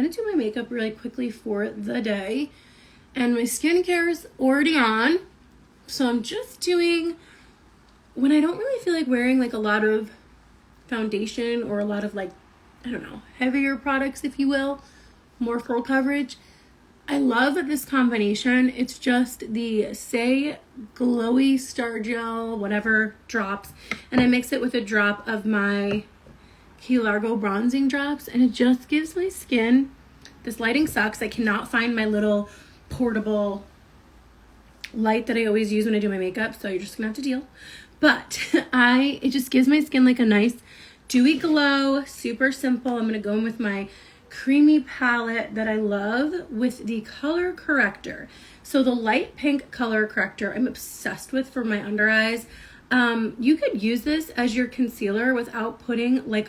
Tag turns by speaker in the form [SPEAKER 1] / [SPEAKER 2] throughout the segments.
[SPEAKER 1] gonna do my makeup really quickly for the day. And my skincare is already on. So I'm just doing, when I don't really feel like wearing like a lot of foundation or a lot of like, I don't know, heavier products, if you will, more full coverage. I love this combination. It's just the Say Glowy Star Gel, whatever, drops. And I mix it with a drop of my Key Largo bronzing drops. And it just gives my skin, this lighting sucks. I cannot find my little portable light that I always use when I do my makeup, so you're just gonna have to deal. But it just gives my skin like a nice dewy glow, super simple. I'm gonna go in with my creamy palette that I love with the color corrector. So the light pink color corrector I'm obsessed with for my under eyes. You could use this as your concealer without putting like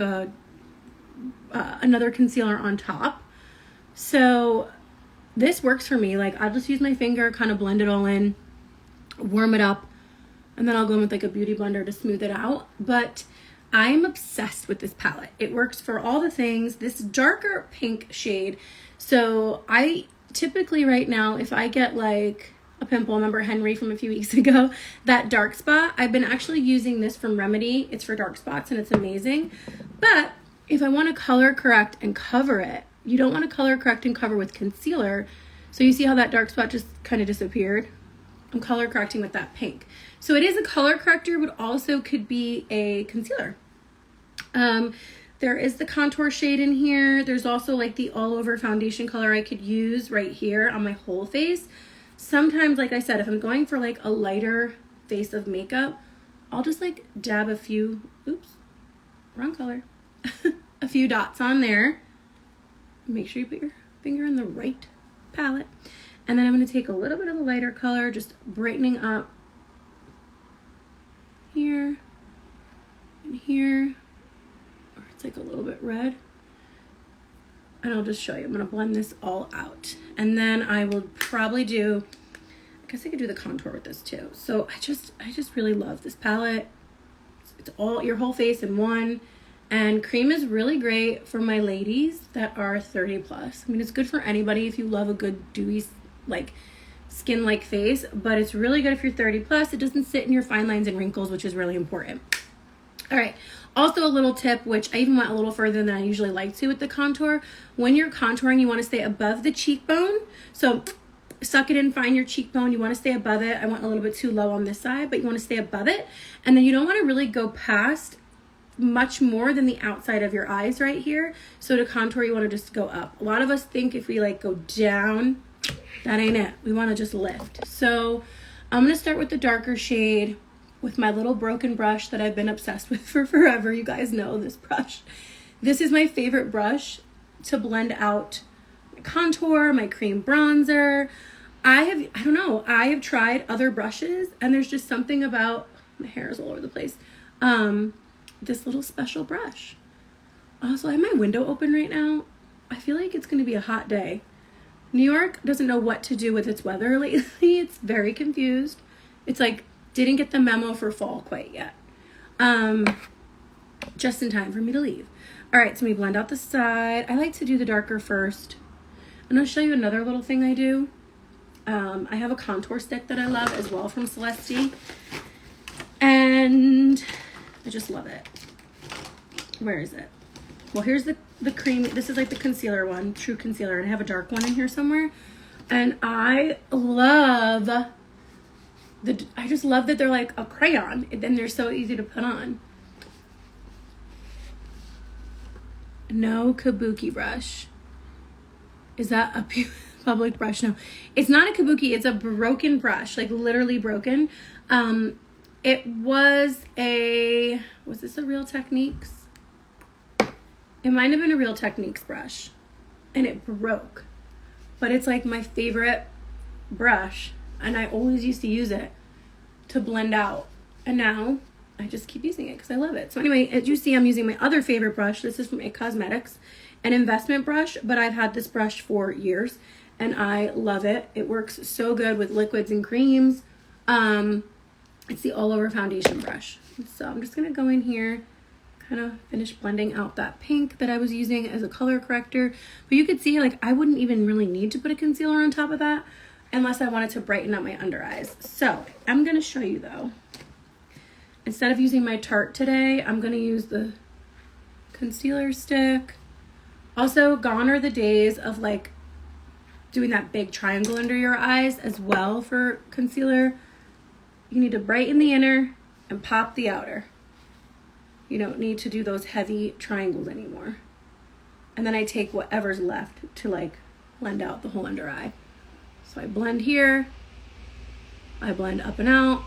[SPEAKER 1] another concealer on top. So this works for me. Like, I'll just use my finger, kind of blend it all in, warm it up, and then I'll go in with like a beauty blender to smooth it out. But I'm obsessed with this palette. It works for all the things. This darker pink shade. So I typically right now, if I get like a pimple, remember Henry from a few weeks ago, that dark spot, I've been actually using this from Remedy. It's for dark spots and it's amazing. But if I want to color correct and cover it, you don't want to color correct and cover with concealer. So you see how that dark spot just kind of disappeared? I'm color correcting with that pink. So it is a color corrector, but also could be a concealer. There is the contour shade in here. There's also like the all over foundation color I could use right here on my whole face. Sometimes, like I said, if I'm going for like a lighter face of makeup, I'll just like dab a few, oops, wrong color, a few dots on there. Make sure you put your finger in the right palette. And then I'm going to take a little bit of a lighter color, just brightening up here and here. Or it's like a little bit red. And I'll just show you. I'm going to blend this all out. And then I will probably do, I guess I could do the contour with this too. So I just really love this palette. It's all your whole face in one. And cream is really great for my ladies that are 30 plus. I mean, it's good for anybody if you love a good dewy, like skin-like face, but it's really good if you're 30 plus. It doesn't sit in your fine lines and wrinkles, which is really important. All right. Also a little tip, which I even went a little further than I usually like to with the contour. When you're contouring, you want to stay above the cheekbone. So suck it in, find your cheekbone. You want to stay above it. I went a little bit too low on this side, but you want to stay above it. And then you don't want to really go past much more than the outside of your eyes right here. So to contour, you want to just go up. A lot of us think if we like go down, that ain't it. We want to just lift. So I'm going to start with the darker shade with my little broken brush that I've been obsessed with for forever. You guys know this brush. This is my favorite brush to blend out my contour, my cream bronzer. I have tried other brushes and there's just something about, my hair is all over the place, this little special brush. Also, I have my window open right now. I feel like it's going to be a hot day. New York doesn't know what to do with its weather lately. It's very confused. It's like, didn't get the memo for fall quite yet. Just in time for me to leave. All right, so let me blend out the side. I like to do the darker first. And I'll show you another little thing I do. I have a contour stick that I love as well from Celeste. And I just love it. Where is it? Well, here's the cream. This is like the concealer one, true concealer. And I have a dark one in here somewhere. And I just love that they're like a crayon. And they're so easy to put on. No kabuki brush. Is that a public brush? No, it's not a kabuki. It's a broken brush, like literally broken. Was this a Real Techniques? It might have been a Real Techniques brush and it broke, but it's like my favorite brush and I always used to use it to blend out. And now I just keep using it because I love it. So anyway, as you see, I'm using my other favorite brush. This is from IT Cosmetics, an investment brush, but I've had this brush for years and I love it. It works so good with liquids and creams. It's the all over foundation brush. So I'm just going to go in here, kind of finish blending out that pink that I was using as a color corrector. But you could see, like, I wouldn't even really need to put a concealer on top of that unless I wanted to brighten up my under eyes. So I'm going to show you though. Instead of using my Tarte today, I'm going to use the concealer stick. Also, gone are the days of like doing that big triangle under your eyes as well for concealer. You need to brighten the inner and pop the outer. You don't need to do those heavy triangles anymore. And then I take whatever's left to like blend out the whole under eye. So I blend here, I blend up and out,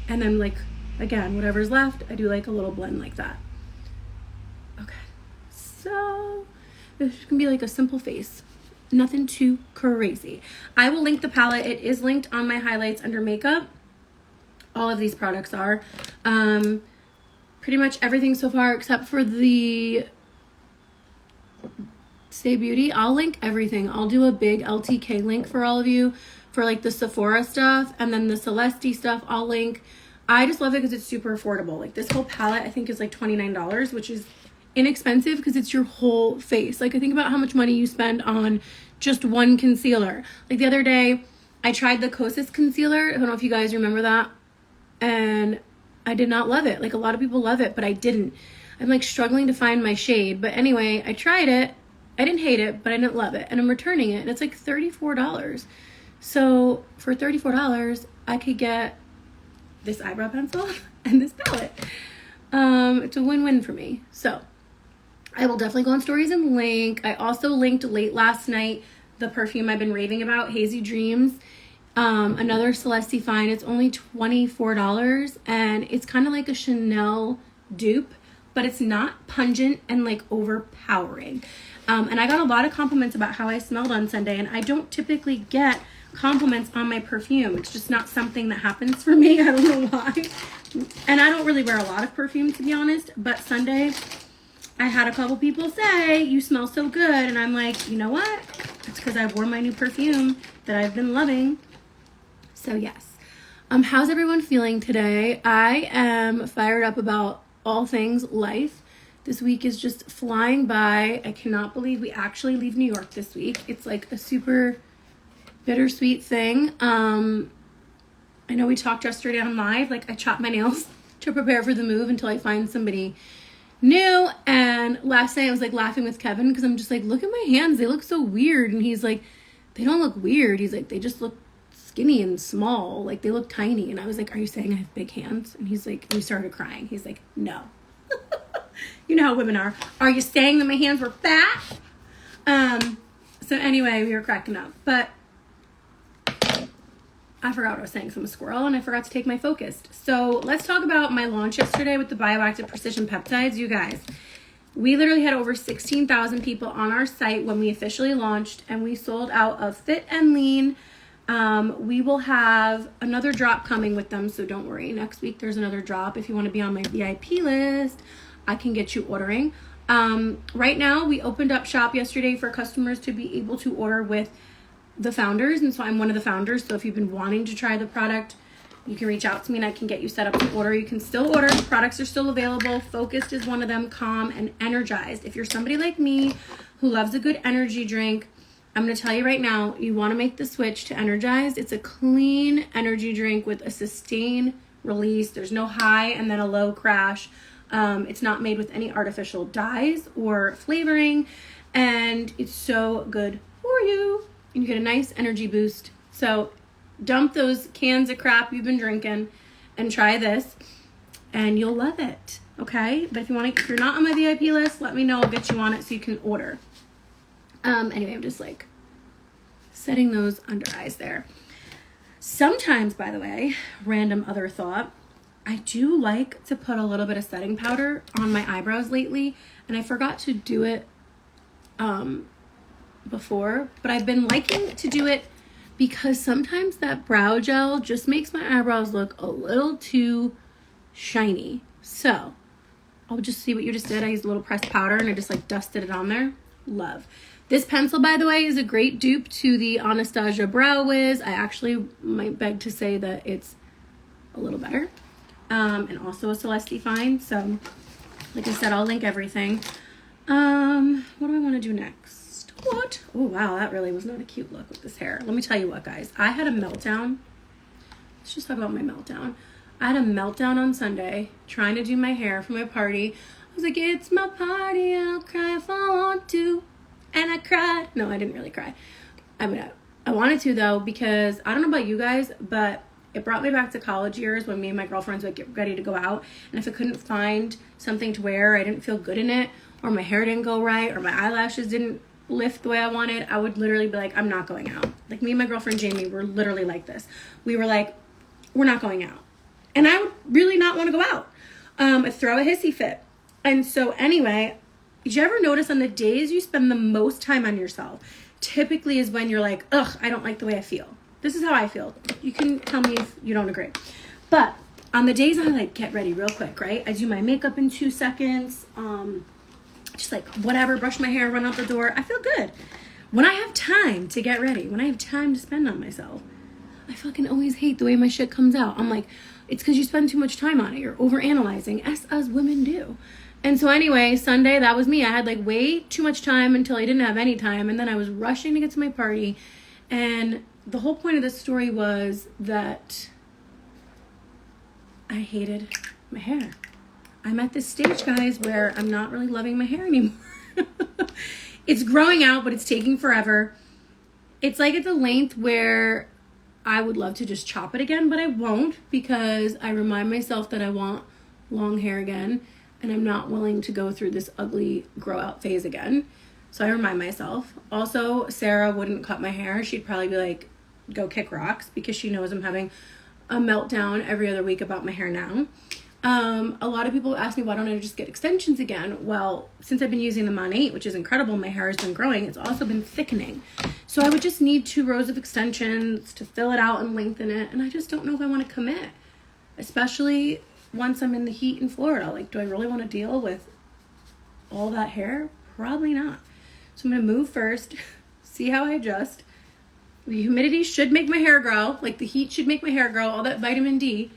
[SPEAKER 1] and then like, again, whatever's left, I do like a little blend like that. Okay, so this can be like a simple face. Nothing too crazy. I will link the palette. It is linked on my highlights under makeup. All of these products are. Pretty much everything so far except for the Stay Beauty. I'll link everything. I'll do a big LTK link for all of you for like the Sephora stuff, and then the Celeste stuff I'll link. I just love it because it's super affordable. Like this whole palette I think is like $29, which is inexpensive because it's your whole face. Like I think about how much money you spend on just one concealer. Like the other day I tried the Kosas concealer. I don't know if you guys remember that. And I did not love it. Like a lot of people love it, but I didn't. I'm like struggling to find my shade. But anyway, I tried it. I didn't hate it, but I didn't love it. And I'm returning it. And it's like $34. So for $34, I could get this eyebrow pencil and this palette. It's a win-win for me. So I will definitely go on stories and link. I also linked late last night the perfume I've been raving about, Hazy Dreams. Another Celeste Fine. It's only $24 and it's kind of like a Chanel dupe, but it's not pungent and like overpowering. And I got a lot of compliments about how I smelled on Sunday, and I don't typically get compliments on my perfume. It's just not something that happens for me. I don't know why. And I don't really wear a lot of perfume, to be honest, but Sunday I had a couple people say, you smell so good. And I'm like, you know what? It's because I wore my new perfume that I've been loving. So yes. How's everyone feeling today? I am fired up about all things life. This week is just flying by. I cannot believe we actually leave New York this week. It's like a super bittersweet thing. I know we talked yesterday on live, like I chopped my nails to prepare for the move until I find somebody new. And last night I was like laughing with Kevin because I'm just like, look at my hands, they look so weird. And he's like, they don't look weird. He's like, they just look skinny and small, like they look tiny. And I was like, are you saying I have big hands? And he's like, and he started crying. He's like, no. You know how women are you saying that my hands were fat? So anyway, we were cracking up, but I forgot what I was saying, so I'm a squirrel and I forgot to take my Focused. So let's talk about my launch yesterday with the Bioactive Precision Peptides. You guys, we literally had over 16,000 people on our site when we officially launched, and we sold out of Fit and Lean. We will have another drop coming with them, so don't worry. Next week there's another drop. If you want to be on my VIP list, I can get you ordering. Right now we opened up shop yesterday for customers to be able to order with the founders, and so I'm one of the founders. So if you've been wanting to try the product, you can reach out to me and I can get you set up to order. You can still order. Products are still available. Focused is one of them. Calm and Energized. If you're somebody like me who loves a good energy drink, I'm going to tell you right now, you want to make the switch to Energized. It's a clean energy drink with a sustained release. There's no high and then a low crash. It's not made with any artificial dyes or flavoring, and it's so good for you. And you get a nice energy boost. So dump those cans of crap you've been drinking and try this, and you'll love it. Okay? But if you're not on my VIP list, let me know. I'll get you on it so you can order. Anyway, I'm just like setting those under eyes there. Sometimes, by the way, random other thought, I do like to put a little bit of setting powder on my eyebrows lately, and I forgot to do it before, but I've been liking to do it because sometimes that brow gel just makes my eyebrows look a little too shiny. So I'll just see what you just did. I used a little pressed powder and I just like dusted it on there. Love. This pencil, by the way, is a great dupe to the Anastasia Brow Wiz. I actually might beg to say that it's a little better. And also a Celeste Fine. So Like I said, I'll link everything. What do I want to do next? What? Oh, wow, that really was not a cute look with this hair. Let me tell you what, guys. I had a meltdown. Let's just talk about my meltdown. I had a meltdown on Sunday trying to do my hair for my party. I was like, it's my party, I'll cry if I want to. And I cried. No, I didn't really cry. I mean, I wanted to, though, because I don't know about you guys, but it brought me back to college years when me and my girlfriends would get ready to go out. And if I couldn't find something to wear, I didn't feel good in it, or my hair didn't go right, or my eyelashes didn't lift the way I wanted, I would literally be like, I'm not going out. Like, me and my girlfriend Jamie were literally like this. We were like, we're not going out. And I would really not want to go out. I'd throw a hissy fit. And so anyway, did you ever notice on the days you spend the most time on yourself, typically is when you're like, ugh, I don't like the way I feel. This is how I feel. You can tell me if you don't agree. But on the days I like get ready real quick, right? I do my makeup in 2 seconds. Just like whatever, brush my hair, run out the door. I feel good. When I have time to get ready, when I have time to spend on myself, I fucking always hate the way my shit comes out. I'm like, it's because you spend too much time on it. You're overanalyzing, as women do. And so anyway, Sunday, that was me. I had like way too much time until I didn't have any time. And then I was rushing to get to my party. And the whole point of this story was that I hated my hair. I'm at this stage, guys, where I'm not really loving my hair anymore. It's growing out, but it's taking forever. It's like at the length where I would love to just chop it again, but I won't, because I remind myself that I want long hair again, and I'm not willing to go through this ugly grow out phase again. So I remind myself. Also, Sarah wouldn't cut my hair. She'd probably be like, go kick rocks, because she knows I'm having a meltdown every other week about my hair now. A lot of people ask me, why don't I just get extensions again? Well, since I've been using the Monate, which is incredible, my hair has been growing. It's also been thickening. So I would just need 2 rows of extensions to fill it out and lengthen it. And I just don't know if I want to commit, especially once I'm in the heat in Florida. Like, do I really want to deal with all that hair? Probably not. So I'm going to move first, see how I adjust. The humidity should make my hair grow. Like, the heat should make my hair grow. All that vitamin D.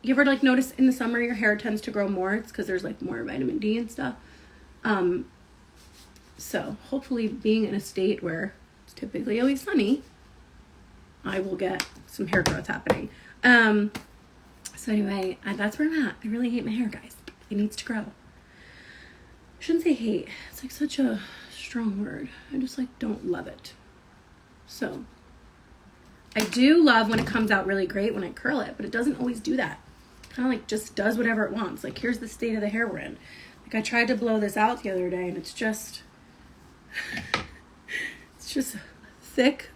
[SPEAKER 1] You ever like notice in the summer your hair tends to grow more? It's because there's like more vitamin D and stuff. So hopefully, being in a state where it's typically always sunny, I will get some hair growth happening. So anyway, that's where I'm at. I really hate my hair, guys. It needs to grow. I shouldn't say hate. It's like such a strong word. I just like don't love it. So I do love when it comes out really great when I curl it, but it doesn't always do that. Kind of like just does whatever it wants. Like, here's the state of the hair we're in. Like, I tried to blow this out the other day, and it's just a thick,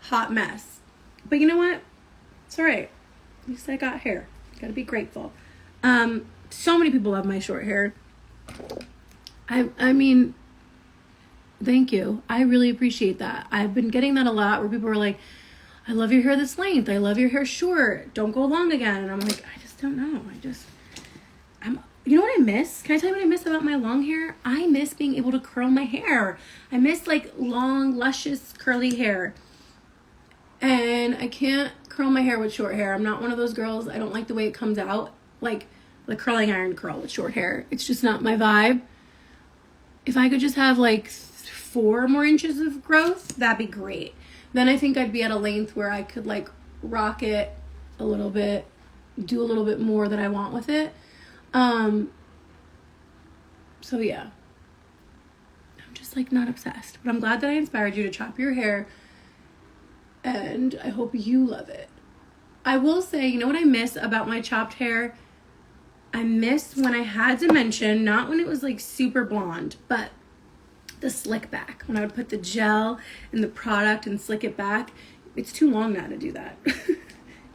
[SPEAKER 1] hot mess. But you know what? It's all right. At least I got hair. Gotta be grateful. So many people love my short hair. I mean, thank you. I really appreciate that. I've been getting that a lot, where people are like, I love your hair this length. I love your hair short. Don't go long again. And I'm like, I just don't know. You know what I miss? Can I tell you what I miss about my long hair? I miss being able to curl my hair. I miss like long, luscious, curly hair. And I can't curl my hair with short hair. I'm not one of those girls. I don't like the way it comes out. Like the curling iron curl with short hair. It's just not my vibe. If I could just have like 4 more inches of growth, that'd be great. Then I think I'd be at a length where I could like rock it a little bit, do a little bit more that I want with it. So yeah, I'm just like not obsessed, but I'm glad that I inspired you to chop your hair, and I hope you love it. I will say, you know what I miss about my chopped hair? I miss when I had to mention, not when it was like super blonde, but the slick back. When I would put the gel in the product and slick it back. It's too long now to do that.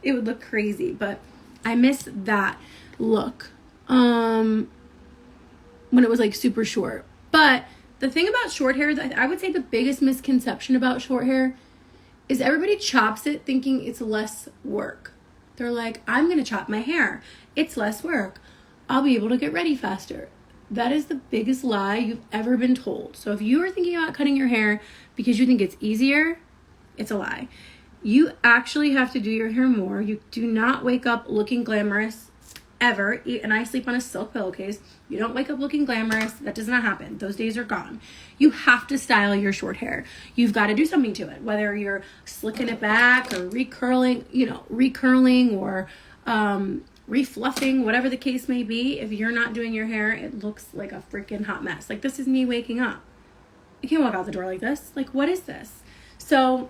[SPEAKER 1] It would look crazy, but I miss that look when it was like super short. But the thing about short hair, I would say the biggest misconception about short hair is everybody chops it thinking it's less work. They're like, I'm going to chop my hair. It's less work. I'll be able to get ready faster. That is the biggest lie you've ever been told. So if you are thinking about cutting your hair because you think it's easier, it's a lie. You actually have to do your hair more. You do not wake up looking glamorous ever, and I sleep on a silk pillowcase, you don't wake up looking glamorous. That does not happen. Those days are gone. You have to style your short hair. You've got to do something to it, whether you're slicking it back or recurling or refluffing, whatever the case may be. If you're not doing your hair, it looks like a freaking hot mess. Like, this is me waking up. You can't walk out the door like this. Like, what is this? So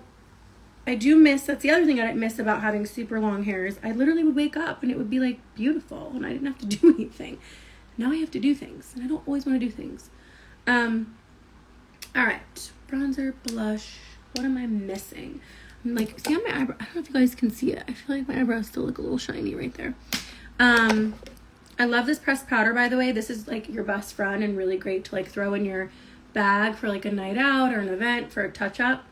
[SPEAKER 1] I do miss, that's the other thing I miss about having super long hairs. I literally would wake up and it would be like beautiful and I didn't have to do anything. Now I have to do things and I don't always want to do things. All right, bronzer, blush. What am I missing? I'm like, see on my eyebrow, I don't know if you guys can see it. I feel like my eyebrows still look a little shiny right there. I love this pressed powder, by the way. This is like your best friend and really great to like throw in your bag for like a night out or an event for a touch up.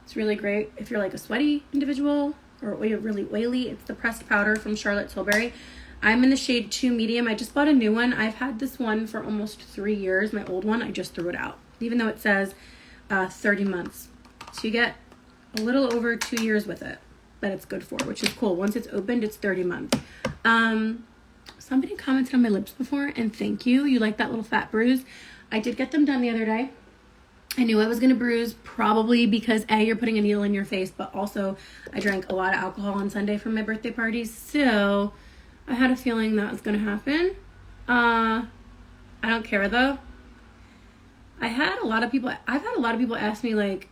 [SPEAKER 1] It's really great if you're like a sweaty individual or you're really oily. It's the pressed powder from Charlotte Tilbury. I'm in the shade 2 medium. I just bought a new one. I've had this one for almost 3 years. My old one, I just threw it out, even though it says 30 months. So you get a little over 2 years with it that it's good for, which is cool. Once it's opened, it's 30 months. Somebody commented on my lips before, and thank you. You like that little fat bruise. I did get them done the other day. I knew I was going to bruise, probably because A, you're putting a needle in your face, but also I drank a lot of alcohol on Sunday for my birthday party, so I had a feeling that was going to happen. I don't care though. I've had a lot of people ask me like,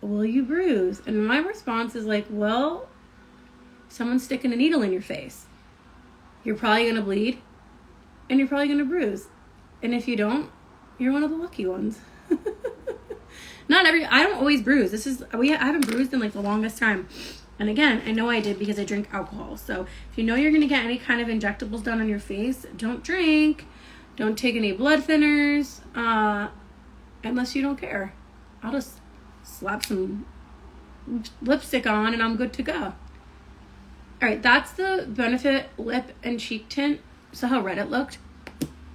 [SPEAKER 1] will you bruise? And my response is like, well, someone's sticking a needle in your face. You're probably going to bleed and you're probably going to bruise. And if you don't, you're one of the lucky ones. I don't always bruise. I haven't bruised in like the longest time. And again, I know I did because I drink alcohol. So if you know you're going to get any kind of injectables done on your face, don't drink. Don't take any blood thinners, unless you don't care. I'll just slap some lipstick on and I'm good to go. All right, that's the Benefit Lip and Cheek Tint. So how red it looked.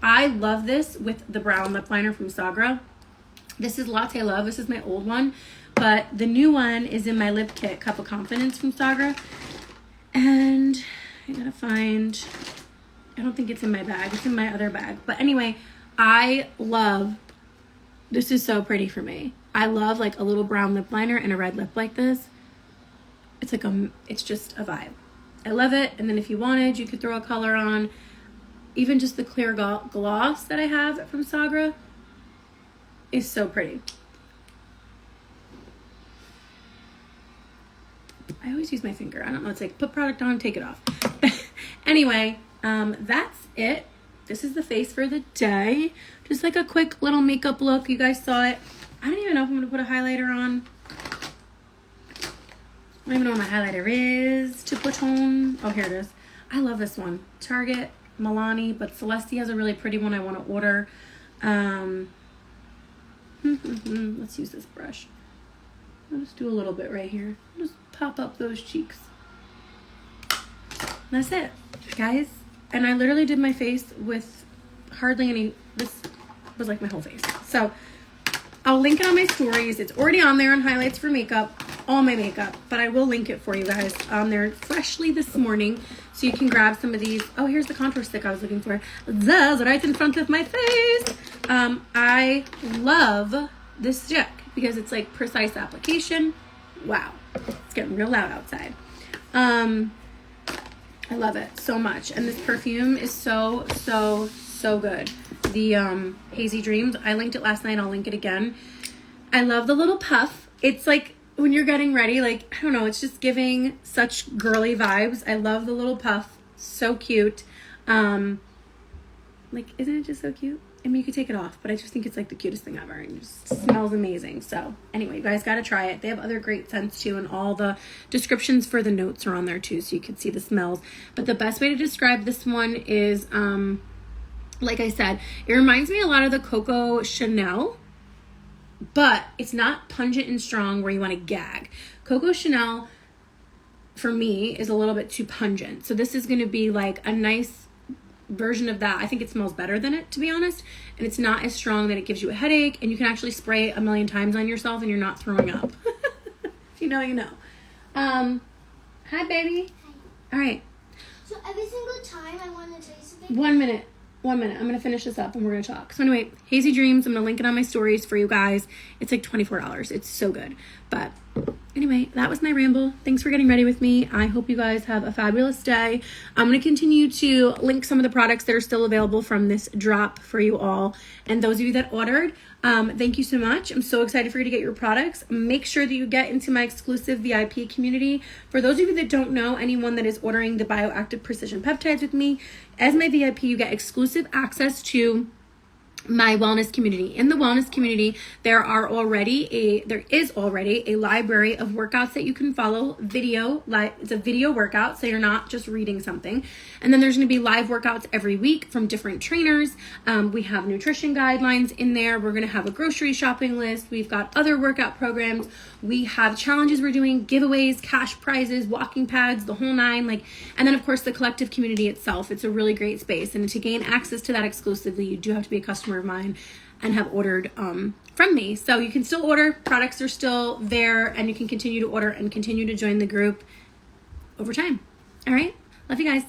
[SPEAKER 1] I love this with the brown lip liner from Sagra. This is Latte Love. This is my old one. But the new one is in my lip kit, Cup of Confidence from Sagra. And I gotta find... I don't think it's in my bag. It's in my other bag. But anyway, I love... This is so pretty for me. I love like a little brown lip liner and a red lip like this. It's like it's just a vibe. I love it. And then if you wanted, you could throw a color on. Even just the clear gloss that I have from Sagra is so pretty. I always use my finger. I don't know. It's like put product on, take it off. Anyway, that's it. This is the face for the day. Just like a quick little makeup look. You guys saw it. I don't even know if I'm going to put a highlighter on. I don't even know what my highlighter is to put on. Oh, here it is. I love this one. Target. Milani, but Celeste has a really pretty one I want to order. Let's use this brush. I'll just do a little bit right here. Just pop up those cheeks. That's it, guys. And I literally did my face with hardly any. This was like my whole face. So I'll link it on my stories. It's already on there on highlights for makeup, all my makeup, but I will link it for you guys on there freshly this morning. So you can grab some of these. Oh, here's the contour stick I was looking for. That's right in front of my face. I love this stick because it's like precise application. Wow. It's getting real loud outside. I love it so much. And this perfume is so good. The Hazy Dreams. I linked it last night. I'll link it again. I love the little puff. It's like when you're getting ready, like, I don't know, it's just giving such girly vibes. I love the little puff. So cute. Like, isn't it just so cute? I mean, you could take it off, but I just think it's like the cutest thing ever. And it just smells amazing. So anyway, you guys got to try it. They have other great scents too. And all the descriptions for the notes are on there too. So you can see the smells. But the best way to describe this one is, like I said, it reminds me a lot of the Coco Chanel. But it's not pungent and strong where you want to gag. Coco Chanel, for me, is a little bit too pungent. So this is going to be like a nice version of that. I think it smells better than it, to be honest. And it's not as strong that it gives you a headache. And you can actually spray it 1,000,000 times on yourself and you're not throwing up. If you know, you know. Hi, baby.
[SPEAKER 2] Hi.
[SPEAKER 1] All right.
[SPEAKER 2] So every single time I want to tell you something.
[SPEAKER 1] 1 minute. 1 minute. I'm going to finish this up and we're going to talk. So anyway, Hazy Dreams. I'm going to link it on my stories for you guys. It's like $24. It's so good. But anyway, that was my ramble. Thanks for getting ready with me. I hope you guys have a fabulous day. I'm going to continue to link some of the products that are still available from this drop for you all. And those of you that ordered, thank you so much. I'm so excited for you to get your products. Make sure that you get into my exclusive VIP community. For those of you that don't know, anyone that is ordering the Bioactive Precision Peptides with me, as my VIP, you get exclusive access to my wellness community. In the wellness community, there is already a library of workouts that you can follow. It's a video workout, so you're not just reading something. And then there's going to be live workouts every week from different trainers. We have nutrition guidelines in there. We're going to have a grocery shopping list. We've got other workout programs. We have challenges we're doing, giveaways, cash prizes, walking pads, the whole nine. And then of course the collective community itself. It's a really great space. And to gain access to that exclusively, you do have to be a customer of mine and have ordered from me. So you can still order. Products are still there, and you can continue to order and continue to join the group over time. All right. Love you guys.